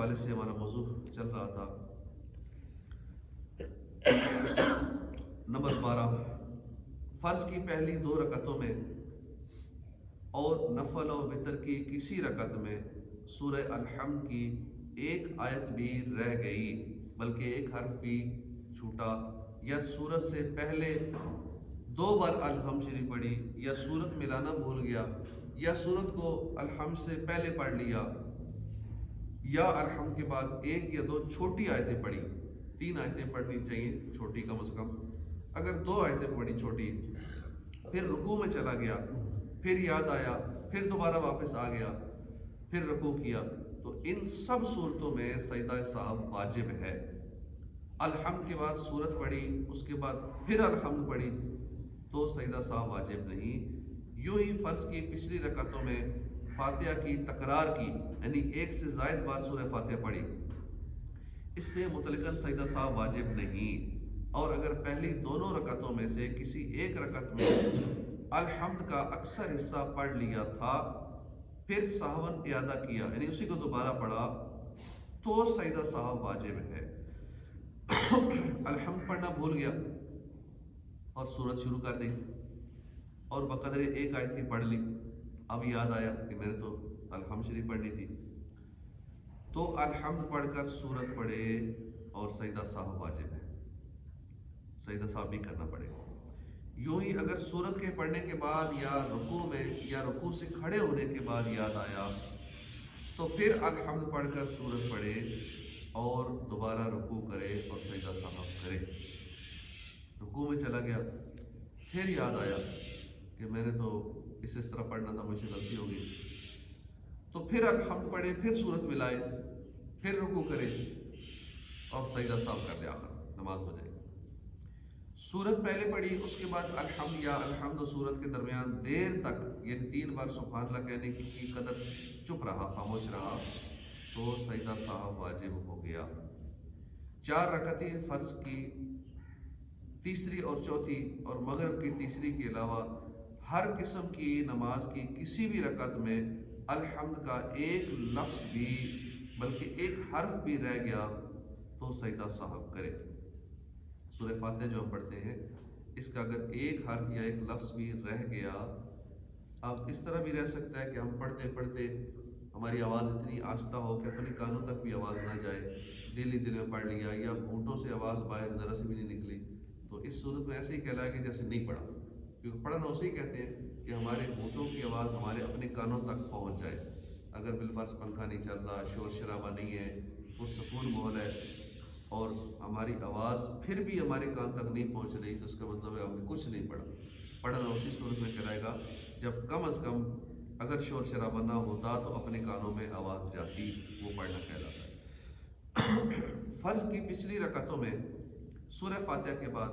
حوالے سے ہمارا موضوع چل رہا تھا۔ نمبر 12، فرض کی پہلی 2 رکعتوں میں اور نفل و وتر کی کسی رکعت میں سورہ الحمد کی ایک آیت بھی رہ گئی، بلکہ ایک حرف بھی چھوٹا، یا سورت سے پہلے 2 بار الحمد شریف پڑھی، یا سورت ملانا بھول گیا، یا سورت کو الحمد سے پہلے پڑھ لیا، یا الحمد کے بعد 1 یا 2 چھوٹی آیتیں پڑھی۔ 3 آیتیں پڑھنی چاہیے چھوٹی کم از کم، اگر 2 آیتیں پڑھی چھوٹی، پھر رکوع میں چلا گیا، پھر یاد آیا، پھر دوبارہ واپس آ گیا، پھر رکوع کیا، تو ان سب صورتوں میں سجدہ سہو واجب ہے۔ الحمد کے بعد سورت پڑھی، اس کے بعد پھر الحمد پڑھی تو سجدہ سہو واجب نہیں۔ یوں ہی فرض کی پچھلی رکعتوں میں فاتحہ کی تکرار کی، یعنی 1 سے زائد بار سورہ فاتحہ پڑھی، اس سے مطلقاً سجدہ سہو واجب نہیں۔ اور اگر پہلی دونوں رکعتوں میں سے کسی ایک رکعت میں الحمد کا اکثر حصہ پڑھ لیا تھا، پھر سہون اعادہ کیا، یعنی اسی کو دوبارہ پڑھا، تو سجدہ سہو واجب ہے۔ الحمد پڑھنا بھول گیا اور سورت شروع کر دی اور بقدر 1 آیت کی پڑھ لی، اب یاد آیا کہ میں نے تو الحمد شریف پڑھنی تھی، تو الحمد پڑھ کر سورت پڑھے اور سجدہ سہو واجب ہے، سجدہ سہو بھی کرنا پڑے گا۔ یوں ہی اگر سورت کے پڑھنے کے بعد یا رکوع میں یا رکوع سے کھڑے ہونے کے بعد یاد آیا تو پھر الحمد پڑھ کر سورت پڑھے اور دوبارہ رکوع کرے اور سجدہ سہو کرے۔ رکوع میں چلا گیا، پھر یاد آیا کہ میں نے تو اس طرح پڑھنا تھا، مجھ سے غلطی ہو گئی، تو پھر الحمد پڑھے، پھر سورت ملائے، پھر رکوع کرے اور سجدہ سہو کر لے، آخر نماز ہو جائے گی۔ سورت پہلے پڑھی، اس کے بعد الحمد یا الحمد و سورت کے درمیان دیر تک، یعنی 3 بار سبحان اللہ کہنے کی قدر چپ رہا، خاموش رہا، تو سجدہ سہو واجب ہو گیا۔ 4 رکعتیں فرض کی تیسری اور چوتھی اور مغرب کی تیسری کے علاوہ ہر قسم کی نماز کی کسی بھی رکعت میں الحمد کا ایک لفظ بھی بلکہ ایک حرف بھی رہ گیا تو سجدہ سہو کرے۔ سورہ فاتحہ جو ہم پڑھتے ہیں، اس کا اگر ایک حرف یا ایک لفظ بھی رہ گیا، اب اس طرح بھی رہ سکتا ہے کہ ہم پڑھتے پڑھتے ہماری آواز اتنی آہستہ ہو کہ اپنے کانوں تک بھی آواز نہ جائے، دل ہی دل میں پڑھ لیا، یا ہونٹوں سے آواز باہر ذرا سے بھی نہیں نکلی، تو اس صورت میں ایسے ہی کہلائے کہ جیسے نہیں پڑھا، کیونکہ پڑھنا اسے ہی کہتے ہیں کہ ہمارے ہونٹوں کی آواز ہمارے اپنے کانوں تک پہنچ جائے۔ اگر بالفرض پنکھا نہیں چل رہا، شور شرابہ نہیں ہے، پرسکون ماحول ہے، اور ہماری آواز پھر بھی ہمارے کان تک نہیں پہنچ رہی، تو اس کا مطلب ہے ہم نے کچھ نہیں پڑھا۔ پڑھنا اسی صورت میں کہلائے گا جب کم از کم اگر شور شرابہ نہ ہوتا تو اپنے کانوں میں آواز جاتی، وہ پڑھنا کہلاتا ہے۔ فرض کی پچھلی رکعتوں میں سورہ فاتحہ کے بعد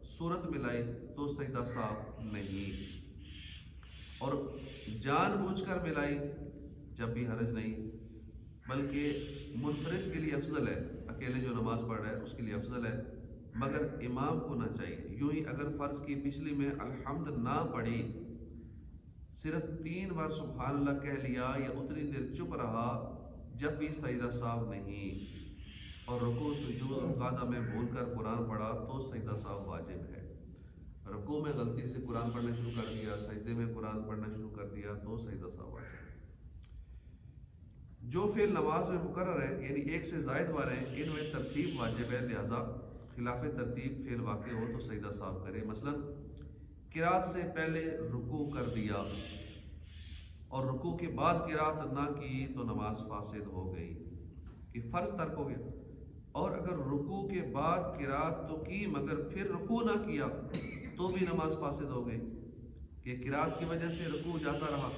سورت ملائی تو سجدہ سہو نہیں، اور جان بوجھ کر ملائی جب بھی حرج نہیں، بلکہ منفرد کے لیے افضل ہے، اکیلے جو نماز پڑھ رہا ہے اس کے لیے افضل ہے، مگر امام کو نہ چاہیے۔ یوں ہی اگر فرض کی پچھلی میں الحمد نہ پڑھی، صرف 3 بار سبحان اللہ کہہ لیا یا اتنی دیر چپ رہا، جب بھی سجدہ سہو نہیں، اور رکوع سجود القعدہ میں بھول کر قرآن پڑھا تو سجدہ سہو واجب ہے۔ رکوع میں غلطی سے قرآن پڑھنا شروع کر دیا، سجدے میں قرآن پڑھنا شروع کر دیا تو سجدہ سہو واجب ہے۔ جو فعل نماز میں مقرر ہے، یعنی 1 سے زائد بار ہیں، ان میں ترتیب واجب ہے، لہذا خلاف ترتیب فعل واقع ہو تو سجدہ سہو کرے۔ مثلا قرات سے پہلے رکوع کر دیا اور رکوع کے بعد قرات نہ کی تو نماز فاسد ہو گئی، کہ فرض ترک ہو گیا۔ اور اگر رکوع کے بعد قرات تو کی مگر پھر رکوع نہ کیا تو بھی نماز فاسد ہو گئی، کہ قرات کی وجہ سے رکوع جاتا رہا۔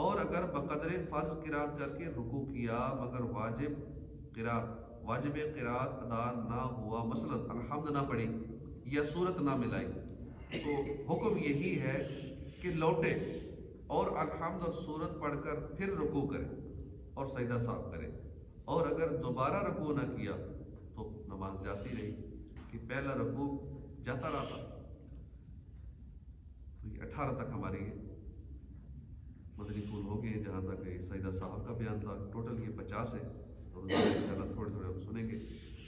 اور اگر بقدر فرض قرات کر کے رکوع کیا مگر واجب قرات ادا نہ ہوا، مثلا الحمد نہ پڑھی یا سورت نہ ملائی، تو حکم یہی ہے کہ لوٹے اور الحمد اور سورت پڑھ کر پھر رکوع کرے اور سجدہ سہو کرے، اور اگر دوبارہ رکوع نہ کیا تو نماز جاتی رہی، کہ پہلا رکوع جاتا رہا تھا۔ تو یہ 18 تک ہماری مدنی پھول ہو گئے، جہاں تک سجدہ سہو کا بیان تھا، ٹوٹل یہ 50 ہے۔ انشاءاللہ تھوڑے تھوڑے ہم سنیں گے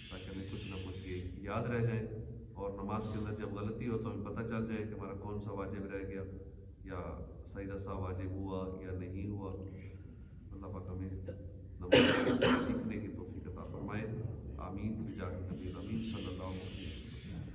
تاکہ ہمیں کچھ نہ کچھ یہ یاد رہ جائیں، اور نماز کے اندر جب غلطی ہو تو ہمیں پتہ چل جائے کہ ہمارا کون سا واجب رہ گیا یا سجدہ سا واجب ہوا یا نہیں ہوا۔ اللہ پاک ہمیں نماز سیکھنے کی توفیق عطا فرمائے، آمین بجاہ نبی الامین صلی اللہ علیہ وسلم۔